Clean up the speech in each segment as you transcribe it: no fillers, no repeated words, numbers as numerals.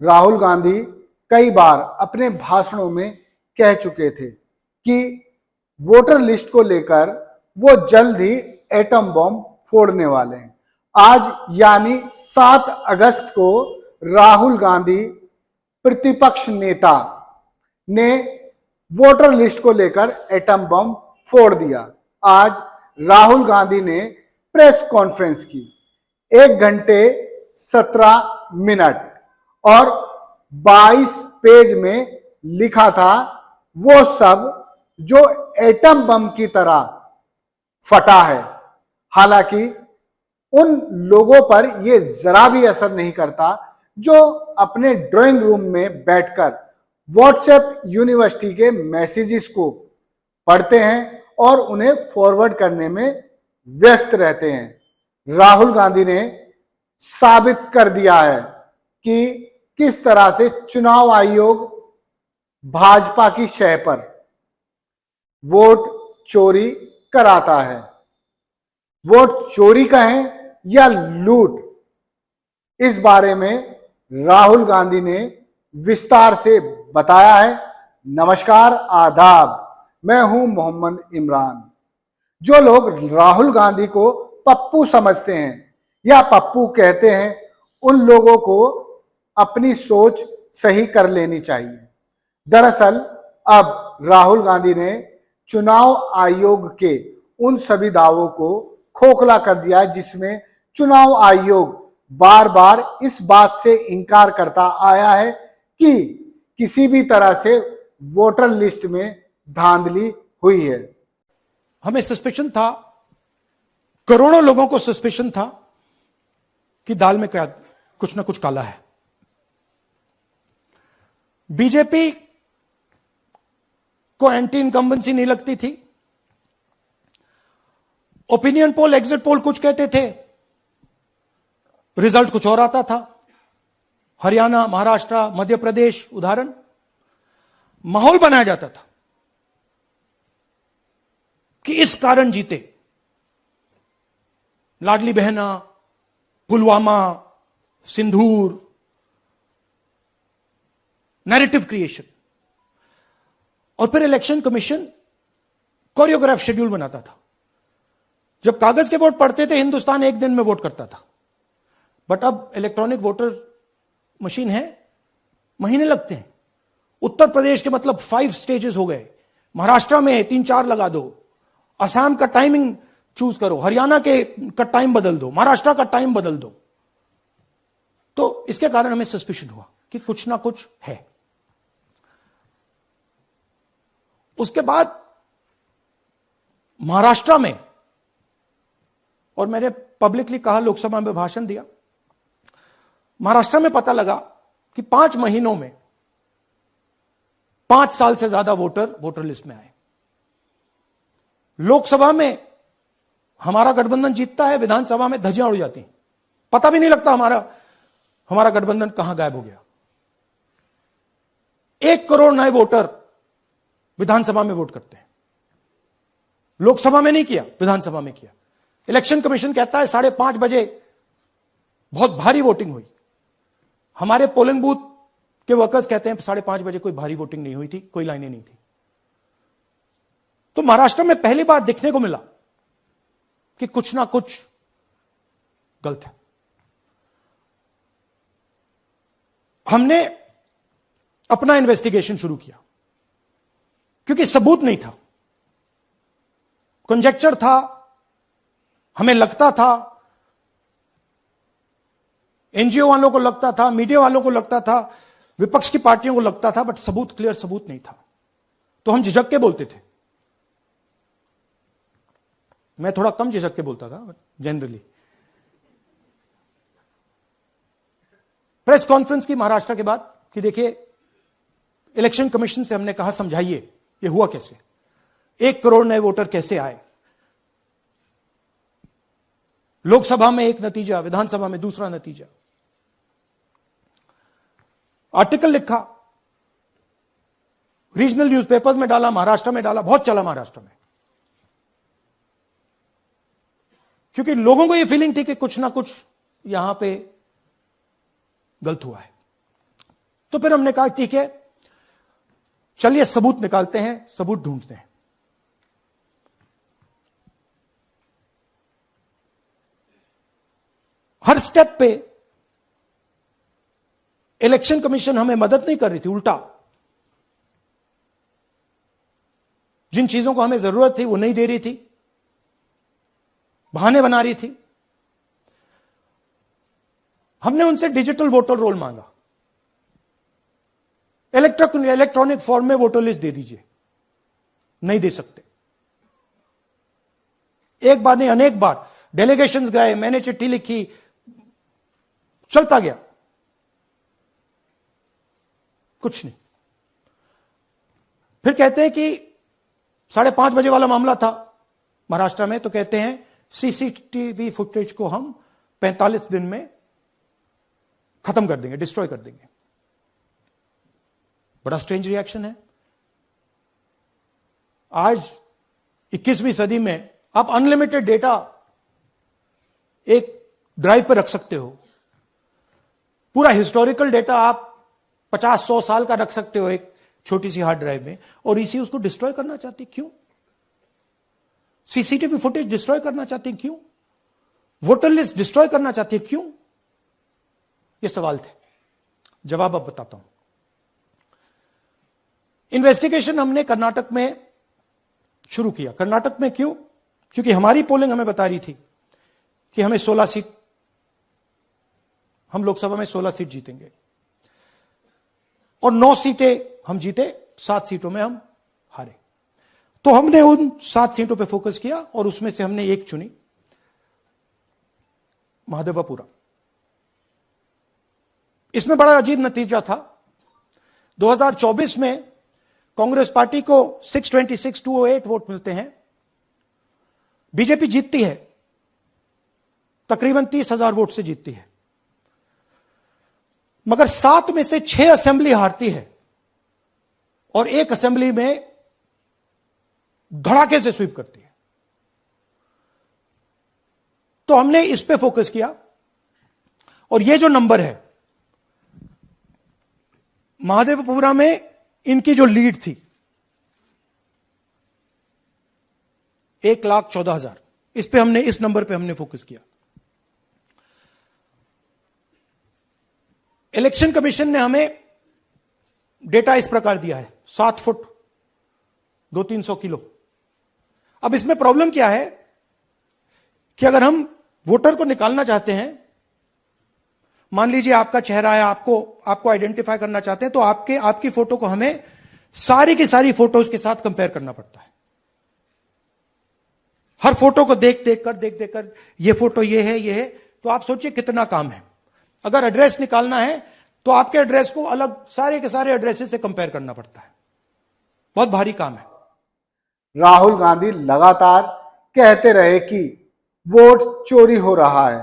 राहुल गांधी कई बार अपने भाषणों में कह चुके थे कि वोटर लिस्ट को लेकर वो जल्द ही एटम बम फोड़ने वाले हैं। आज यानी 7 अगस्त को राहुल गांधी प्रतिपक्ष नेता ने वोटर लिस्ट को लेकर एटम बम फोड़ दिया। आज राहुल गांधी ने प्रेस कॉन्फ्रेंस की 1 घंटे 17 मिनट और 22 पेज में लिखा था वो सब जो एटम बम की तरह फटा है। हालांकि उन लोगों पर यह जरा भी असर नहीं करता जो अपने ड्राइंग रूम में बैठकर व्हाट्सएप यूनिवर्सिटी के मैसेजेस को पढ़ते हैं और उन्हें फॉरवर्ड करने में व्यस्त रहते हैं। राहुल गांधी ने साबित कर दिया है कि किस तरह से चुनाव आयोग भाजपा की शह पर वोट चोरी कराता है। वोट चोरी कहें या लूट, इस बारे में राहुल गांधी ने विस्तार से बताया है। नमस्कार, आदाब, मैं हूं मोहम्मद इमरान। जो लोग राहुल गांधी को पप्पू समझते हैं या पप्पू कहते हैं, उन लोगों को अपनी सोच सही कर लेनी चाहिए। दरअसल अब राहुल गांधी ने चुनाव आयोग के उन सभी दावों को खोखला कर दिया जिसमें चुनाव आयोग बार बार इस बात से इनकार करता आया है कि किसी भी तरह से वोटर लिस्ट में धांधली हुई है। हमें सस्पेशन था, करोड़ों लोगों को सस्पेशन था कि दाल में क्या कुछ ना कुछ काला है। बीजेपी को एंटी इनकम्बेंसी नहीं लगती थी। ओपिनियन पोल, एग्जिट पोल कुछ कहते थे, रिजल्ट कुछ और आता था। हरियाणा, महाराष्ट्र, मध्य प्रदेश उदाहरण, माहौल बनाया जाता था कि इस कारण जीते। लाडली बहना, पुलवामा, सिंदूर, नैरेटिव क्रिएशन। और फिर इलेक्शन कमीशन कोरियोग्राफ शेड्यूल बनाता था। जब कागज के वोट पड़ते थे, हिंदुस्तान एक दिन में वोट करता था। बट अब इलेक्ट्रॉनिक वोटर मशीन है, महीने लगते हैं। उत्तर प्रदेश के मतलब 5 स्टेजेस हो गए। महाराष्ट्र में 3-4 लगा दो, असम का टाइमिंग चूज करो, हरियाणा का टाइम बदल दो, महाराष्ट्र का टाइम बदल दो। तो इसके कारण हमें सस्पिशन हुआ कि कुछ ना कुछ है। उसके बाद महाराष्ट्र में, और मैंने पब्लिकली कहा, लोकसभा में भाषण दिया, महाराष्ट्र में पता लगा कि 5 महीनों में 5 साल से ज्यादा वोटर लिस्ट में आए। लोकसभा में हमारा गठबंधन जीतता है, विधानसभा में धज्जियां उड़ जाती हैं, पता भी नहीं लगता हमारा गठबंधन कहां गायब हो गया। 1 करोड़ नए वोटर विधानसभा में वोट करते हैं। लोकसभा में नहीं किया, विधानसभा में किया। इलेक्शन कमीशन कहता है 5:30 बजे बहुत भारी वोटिंग हुई। हमारे पोलिंग बूथ के वर्कर्स कहते हैं 5:30 बजे कोई भारी वोटिंग नहीं हुई थी, कोई लाइनें नहीं थी। तो महाराष्ट्र में पहली बार दिखने को मिला कि कुछ ना कुछ गलत है। हमने अपना इन्वेस्टिगेशन शुरू किया क्योंकि सबूत नहीं था, कंजेक्चर था। हमें लगता था, एनजीओ वालों को लगता था, मीडिया वालों को लगता था, विपक्ष की पार्टियों को लगता था, बट सबूत, क्लियर सबूत नहीं था। तो हम झिझक के बोलते थे। मैं थोड़ा कम झिझक के बोलता था जनरली। प्रेस कॉन्फ्रेंस की महाराष्ट्र के बाद कि देखिए, इलेक्शन कमीशन से हमने कहा समझाइए ये हुआ कैसे, 1 करोड़ नए वोटर कैसे आए। लोकसभा में एक नतीजा, विधानसभा में दूसरा नतीजा। आर्टिकल लिखा, रीजनल न्यूज़पेपर्स में डाला, महाराष्ट्र में डाला, बहुत चला महाराष्ट्र में, क्योंकि लोगों को यह फीलिंग थी कि कुछ ना कुछ यहां पे गलत हुआ है। तो फिर हमने कहा ठीक है, चलिए सबूत निकालते हैं, सबूत ढूंढते हैं। हर स्टेप पे इलेक्शन कमीशन हमें मदद नहीं कर रही थी, उल्टा जिन चीजों को हमें जरूरत थी वो नहीं दे रही थी, बहाने बना रही थी। हमने उनसे डिजिटल वोटर रोल मांगा, इलेक्ट्रॉनिक फॉर्म में वोटर लिस्ट दे दीजिए, नहीं दे सकते। एक बार नहीं, अनेक बार डेलीगेशंस गए, मैंने चिट्ठी लिखी, चलता गया, कुछ नहीं। फिर कहते हैं कि 5:30 बजे वाला मामला था महाराष्ट्र में, तो कहते हैं सीसीटीवी फुटेज को हम 45 दिन में खत्म कर देंगे, डिस्ट्रॉय कर देंगे। बड़ा स्ट्रेंज रिएक्शन है। आज 21वीं सदी में आप अनलिमिटेड डेटा एक ड्राइव पर रख सकते हो, पूरा हिस्टोरिकल डेटा आप 50-100 साल का रख सकते हो एक छोटी सी हार्ड ड्राइव में, और इसी उसको डिस्ट्रॉय करना चाहती, क्यों? सीसीटीवी फुटेज डिस्ट्रॉय करना चाहती, क्यों? वोटर लिस्ट डिस्ट्रॉय करना चाहती है, क्यों? ये सवाल थे, जवाब अब बताता हूं। इन्वेस्टिगेशन हमने कर्नाटक में शुरू किया। कर्नाटक में क्यों? क्योंकि हमारी पोलिंग हमें बता रही थी कि हमें 16 सीट, हम लोकसभा में 16 सीट जीतेंगे और 9 सीटें हम जीते, 7 सीटों में हम हारे। तो हमने उन 7 सीटों पे फोकस किया और उसमें से हमने एक चुनी, महादेवपुरा। इसमें बड़ा अजीब नतीजा था। 2024 में कांग्रेस पार्टी को 626-208 वोट मिलते हैं, बीजेपी जीतती है, तकरीबन 30,000 वोट से जीतती है, मगर 7 में से 6 असेंबली हारती है और एक असेंबली में धड़ाके से स्वीप करती है। तो हमने इस पे फोकस किया और ये जो नंबर है, महादेवपुरा में इनकी जो लीड थी 1,14,000, इस पे हमने, इस नंबर पे हमने फोकस किया। इलेक्शन कमीशन ने हमें डेटा इस प्रकार दिया है, 7 फुट 200-300 किलो। अब इसमें प्रॉब्लम क्या है कि अगर हम वोटर को निकालना चाहते हैं, मान लीजिए आपका चेहरा है, आपको आइडेंटिफाई करना चाहते हैं, तो आपकी फोटो को हमें सारी की सारी फोटोज के साथ कंपेयर करना पड़ता है। हर फोटो को देख देख कर ये फोटो ये है, तो आप सोचिए कितना काम है। अगर एड्रेस निकालना है तो आपके एड्रेस को अलग सारे के सारे एड्रेसेस से कंपेयर करना पड़ता है, बहुत भारी काम है। राहुल गांधी लगातार कहते रहे कि वोट चोरी हो रहा है।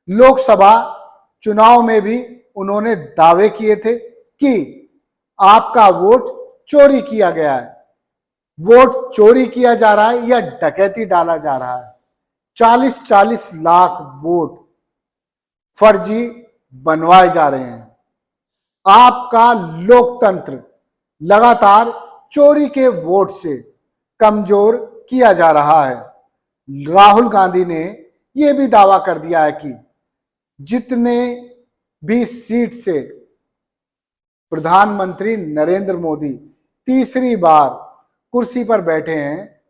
लोकसभा चुनाव में भी उन्होंने दावे किए थे कि आपका वोट चोरी किया गया है। वोट चोरी किया जा रहा है या डकैती डाला जा रहा है। 40-40 लाख वोट फर्जी बनवाए जा रहे हैं। आपका लोकतंत्र लगातार चोरी के वोट से कमजोर किया जा रहा है। राहुल गांधी ने यह भी दावा कर दिया है कि जितने भी सीट से प्रधानमंत्री नरेंद्र मोदी तीसरी बार कुर्सी पर बैठे हैं,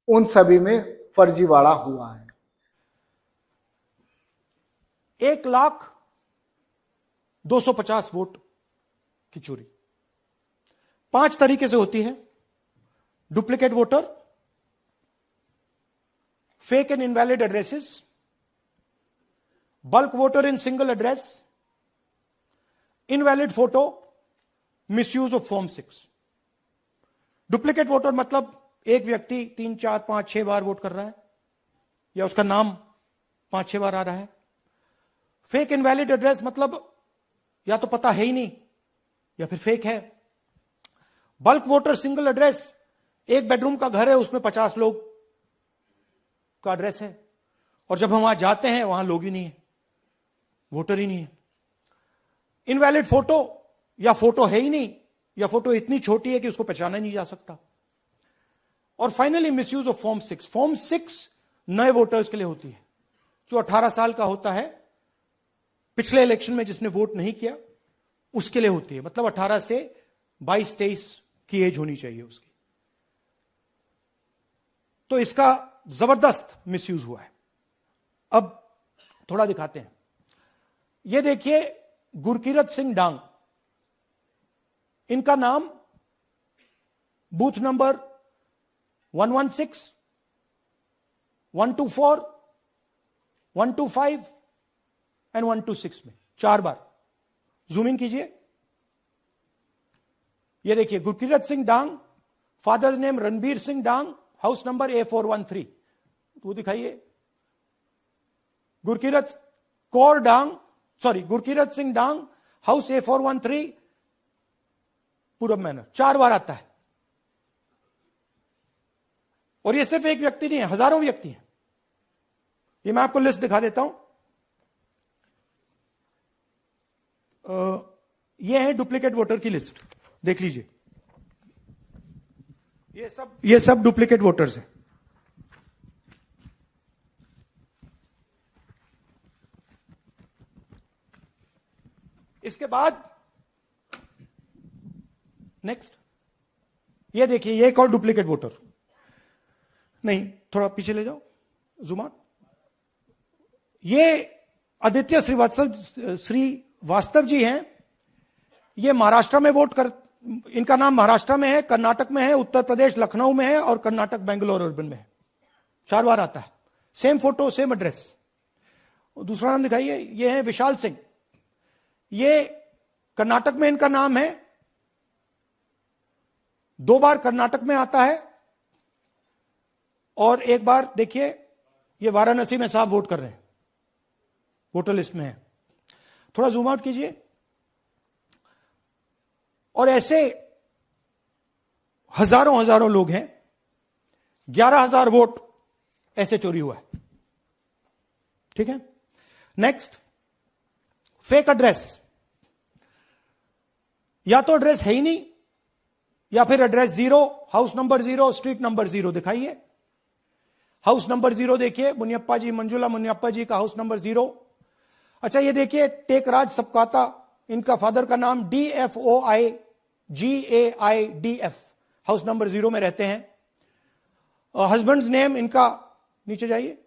उन सभी में फर्जीवाड़ा हुआ है। 1,250,000 वोट की चोरी 5 तरीके से होती है। Duplicate voter, fake and invalid addresses, bulk voter in single address, invalid photo, misuse of form 6। Duplicate voter मतलब एक व्यक्ति 3, 4, 5, 6 बार वोट कर रहा है या उसका नाम 5-6 बार आ रहा है। फेक इनवैलिड एड्रेस मतलब या तो पता है ही नहीं या फिर फेक है। बल्क वोटर सिंगल एड्रेस, एक बेडरूम का घर है, उसमें 50 लोग का एड्रेस है और जब हम वहां जाते हैं वहां लोग ही नहीं है, वोटर ही नहीं है। इनवैलिड फोटो या फोटो है ही नहीं, या फोटो इतनी छोटी है कि उसको पहचाना नहीं जा सकता। और finally misuse of form 6। Form 6 नए वोटर्स के लिए होती है, जो 18 साल का होता है, पिछले इलेक्शन में जिसने वोट नहीं किया उसके लिए होती है। मतलब 18 से 22-23 की एज होनी चाहिए उसकी। तो इसका जबरदस्त मिसयूज हुआ है। अब थोड़ा दिखाते हैं। यह देखिए गुरकीरत सिंह डांग, इनका नाम बूथ नंबर 116, 124, 125 एंड 126 में 4 बार। जूम इन कीजिए। यह देखिए गुरकीरत सिंह डांग, फादर्स नेम रणबीर सिंह डांग, हाउस नंबर A413। वो दिखाइए। गुरकीरत कौर डांग, सॉरी गुरकीरत सिंह डांग, हाउस A413, पूरब मैनर। 4 बार आता है। और ये सिर्फ एक व्यक्ति नहीं है, हजारों व्यक्ति हैं। ये मैं आपको लिस्ट दिखा देता हूं। ये है डुप्लीकेट वोटर की लिस्ट, देख लीजिए। ये सब डुप्लीकेट वोटर्स हैं। इसके बाद नेक्स्ट, ये देखिए, ये एक और डुप्लीकेट वोटर। नहीं, थोड़ा पीछे ले जाओ, जूम आउट। ये आदित्य श्रीवास्तव जी हैं। ये महाराष्ट्र में वोट कर, इनका नाम महाराष्ट्र में है, कर्नाटक में है, उत्तर प्रदेश लखनऊ में है, और कर्नाटक बेंगलोर अर्बन में है। 4 बार आता है। Same photo, same address. दूसरा नाम दिखाइए। ये है विशाल सिंह। ये कर्नाटक में इनका नाम है, 2 बार कर्नाटक में आता है, और 1 बार देखिए ये वाराणसी में साहब वोट कर रहे हैं, वोटर लिस्ट में है। थोड़ा जूम आउट कीजिए। और ऐसे हजारों लोग हैं। 11,000 वोट ऐसे चोरी हुआ है। ठीक है। Next, fake address. या तो एड्रेस है ही नहीं, या फिर address 0, house number 0, street number 0। दिखाइए हाउस नंबर 0, देखिए मुनियप्पा जी, मंजुला मुनियप्पा जी का हाउस नंबर 0। अच्छा, ये देखिए टेकराज सबकाता, इनका फादर का नाम DFOIGAIDF, हाउस नंबर 0 में रहते हैं। हस्बैंड्स नेम इनका, नीचे जाइए,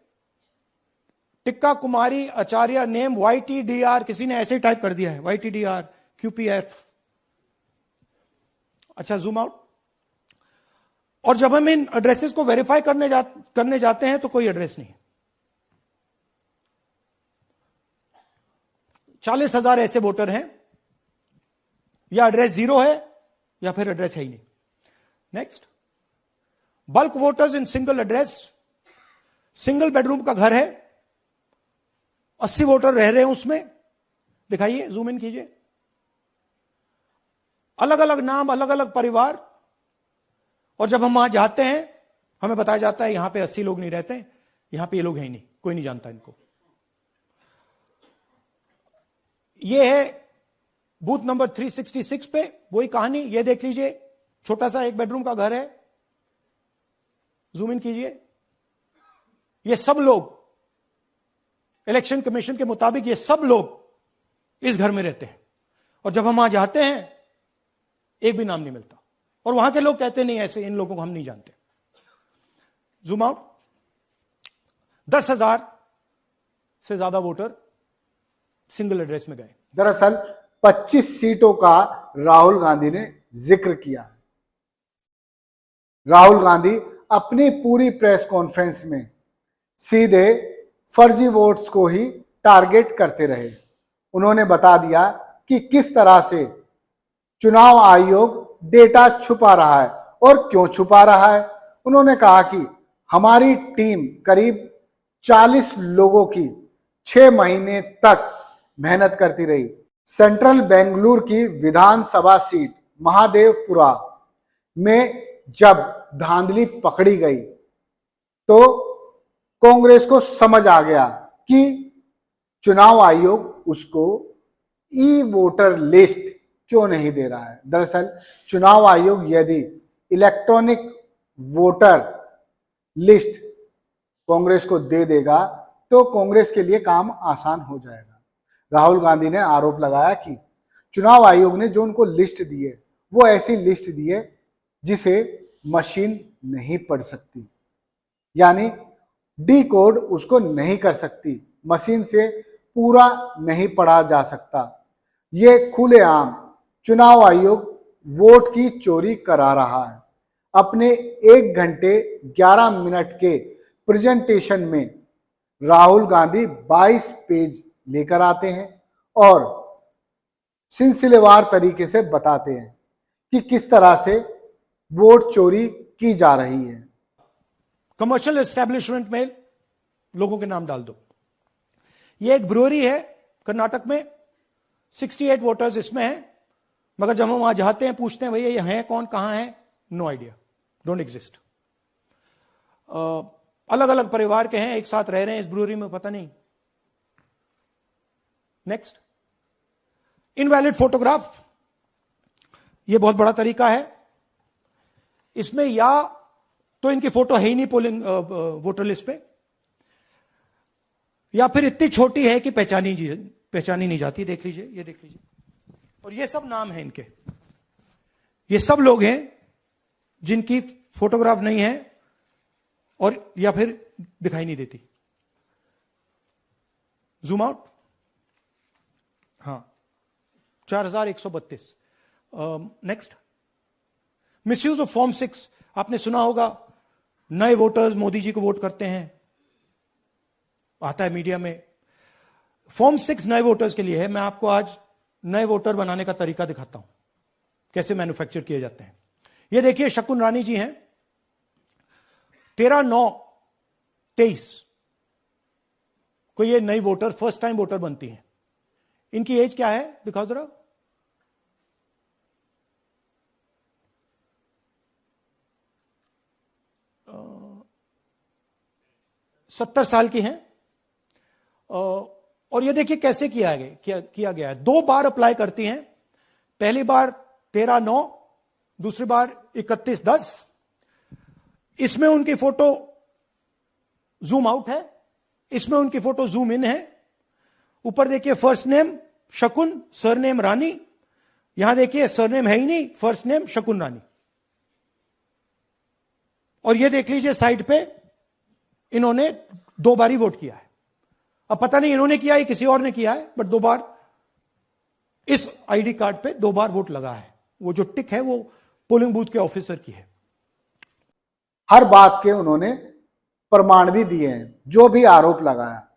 टिक्का कुमारी आचार्य, नेम YTDR, किसी ने ऐसे ही टाइप कर दिया है, YTDR QPF। अच्छा, जूम आउट। और जब हम इन एड्रेसेस को वेरीफाई करने जाते हैं तो कोई एड्रेस नहीं है। 40,000 ऐसे वोटर हैं, या एड्रेस 0 है, या फिर एड्रेस है ही नहीं। Next, bulk voters in single address. Single bedroom का घर है, 80 वोटर रह रहे हैं उसमें। दिखाइए, जूम इन कीजिए। अलग अलग नाम, अलग अलग परिवार। और जब हम वहां जाते हैं हमें बताया जाता है यहां पे 80 लोग नहीं रहते, यहां पे ये लोग हैं ही नहीं, कोई नहीं जानता इनको। ये है बूथ नंबर 366 पे वही कहानी। ये देख लीजिए, छोटा सा 1 बेडरूम का घर है। जूम इन कीजिए। ये सब लोग, इलेक्शन कमीशन के मुताबिक, ये सब लोग इस घर में रहते हैं। और जब हम वहां जाते हैं एक भी नाम नहीं मिलता, और वहां के लोग कहते नहीं, ऐसे इन लोगों को हम नहीं जानते। Zoom out. 10,000 से ज्यादा वोटर सिंगल एड्रेस में गए। दरअसल 25 सीटों का राहुल गांधी ने जिक्र किया। राहुल गांधी अपनी पूरी प्रेस कॉन्फ्रेंस में सीधे फर्जी वोट्स को ही टारगेट करते रहे। उन्होंने बता दिया कि किस तरह से चुनाव आयोग डेटा छुपा रहा है और क्यों छुपा रहा है। उन्होंने कहा कि हमारी टीम करीब 40 लोगों की 6 महीने तक मेहनत करती रही। सेंट्रल बेंगलुरु की विधानसभा सीट महादेवपुरा में जब धांधली पकड़ी गई तो कांग्रेस को समझ आ गया कि चुनाव आयोग उसको ई वोटर लिस्ट क्यों नहीं दे रहा है? दरअसल चुनाव आयोग यदि इलेक्ट्रॉनिक वोटर लिस्ट कांग्रेस को दे देगा तो कांग्रेस के लिए काम आसान हो जाएगा। राहुल गांधी ने आरोप लगाया कि चुनाव आयोग ने जो उनको लिस्ट दी है वो ऐसी लिस्ट दी है जिसे मशीन नहीं पढ़ सकती, यानी डी कोड उसको नहीं कर सकती, मशीन से पूरा नहीं पढ़ा जा सकता। ये खुलेआम चुनाव आयोग वोट की चोरी करा रहा है। अपने 1 घंटे 11 मिनट के प्रेजेंटेशन में राहुल गांधी 22 पेज लेकर आते हैं और सिलसिलेवार तरीके से बताते हैं कि किस तरह से वोट चोरी की जा रही है। कमर्शियल एस्टेब्लिशमेंट में लोगों के नाम डाल दो। ये एक ब्रूअरी है कर्नाटक में, 68 वोटर्स इसमें हैं, मगर जब हम वहां जाते हैं पूछते हैं भैया ये हैं कौन, कहां है, नो आइडिया, डोंट एग्जिस्ट। अलग अलग परिवार के हैं, एक साथ रह रहे हैं इस ब्रूअरी में, पता नहीं। नेक्स्ट, इनवैलिड फोटोग्राफ, ये बहुत बड़ा तरीका है। इसमें या तो इनकी फोटो है ही नहीं पोलिंग वोटर लिस्ट पे, या फिर इतनी छोटी है कि पहचानी नहीं जाती। देख लीजिए, ये देख लीजिए, और ये सब नाम है इनके, ये सब लोग हैं जिनकी फोटोग्राफ नहीं है और या फिर दिखाई नहीं देती। जूम आउट, हाँ, 4132। नेक्स्ट, मिसयूज ऑफ फॉर्म 6, आपने सुना होगा, नए वोटर्स मोदी जी को वोट करते हैं, आता है मीडिया में। फॉर्म 6 नए वोटर्स के लिए है। मैं आपको आज नए वोटर बनाने का तरीका दिखाता हूं, कैसे मैन्युफैक्चर किए जाते हैं। ये देखिए, शकुन रानी जी हैं, 13/9/23 को ये नई वोटर, फर्स्ट टाइम वोटर बनती हैं। इनकी एज क्या है दिखाओ जरा, 70 साल की हैं। और ये देखिए कैसे किया गया है। 2 बार अप्लाई करती हैं, पहली बार 13/9, दूसरी बार 31/10। इसमें उनकी फोटो जूम आउट है, इसमें उनकी फोटो जूम इन है। ऊपर देखिए फर्स्ट नेम शकुन, सरनेम रानी, यहां देखिए सरनेम है ही नहीं, फर्स्ट नेम शकुन रानी। और ये देख लीजिए साइड पे इन्होंने 2 बार ही वोट किया है। अब पता नहीं इन्होंने किया है किसी और ने किया है, बट 2 बार इस आईडी कार्ड पे 2 बार वोट लगा है। वो जो टिक है वो पोलिंग बूथ के ऑफिसर की है। हर बात के उन्होंने प्रमाण भी दिए हैं। जो भी आरोप लगाया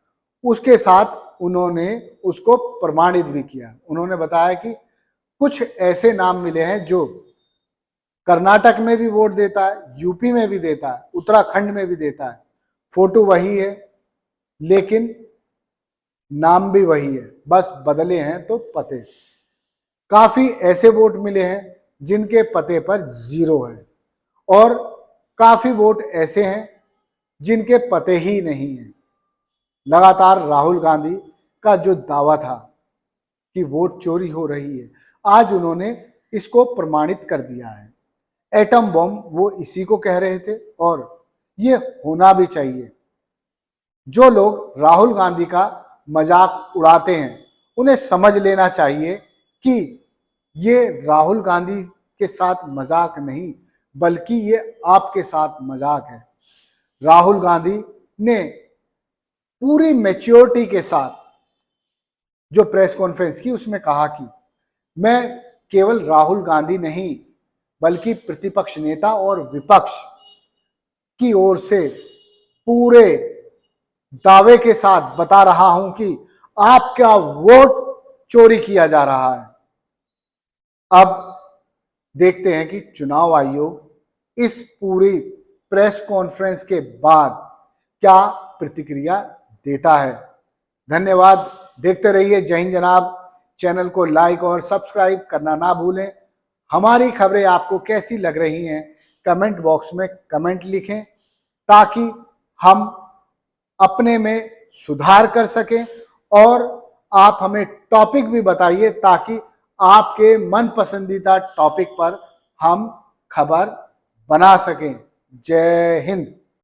उसके साथ उन्होंने उसको प्रमाणित भी किया। उन्होंने बताया कि कुछ ऐसे नाम मिले हैं जो कर्नाटक में भी वोट देता है, यूपी में भी देता है, उत्तराखंड में भी देता है, फोटो वही है लेकिन नाम भी वही है, बस बदले हैं तो पते। काफी ऐसे वोट मिले हैं जिनके पते पर 0 है और काफी वोट ऐसे हैं जिनके पते ही नहीं है। लगातार राहुल गांधी का जो दावा था कि वोट चोरी हो रही है, आज उन्होंने इसको प्रमाणित कर दिया है। एटम बम वो इसी को कह रहे थे और ये होना भी चाहिए। जो लोग राहुल गांधी का मजाक उड़ाते हैं उन्हें समझ लेना चाहिए कि ये राहुल गांधी के साथ मजाक नहीं बल्कि ये आपके साथ मजाक है। राहुल गांधी ने पूरी मैच्योरिटी के साथ जो प्रेस कॉन्फ्रेंस की उसमें कहा कि मैं केवल राहुल गांधी नहीं बल्कि प्रतिपक्ष नेता और विपक्ष की ओर से पूरे दावे के साथ बता रहा हूं कि आपका वोट चोरी किया जा रहा है। अब देखते हैं कि चुनाव आयोग इस पूरी प्रेस कॉन्फ्रेंस के बाद क्या प्रतिक्रिया देता है। धन्यवाद, देखते रहिए जय हिंद जनाब। चैनल को लाइक और सब्सक्राइब करना ना भूलें। हमारी खबरें आपको कैसी लग रही हैं कमेंट बॉक्स में कमेंट लिखें ताकि हम अपने में सुधार कर सकें और आप हमें टॉपिक भी बताइए ताकि आपके मन पसंदीदा टॉपिक पर हम खबर बना सकें। जय हिंद।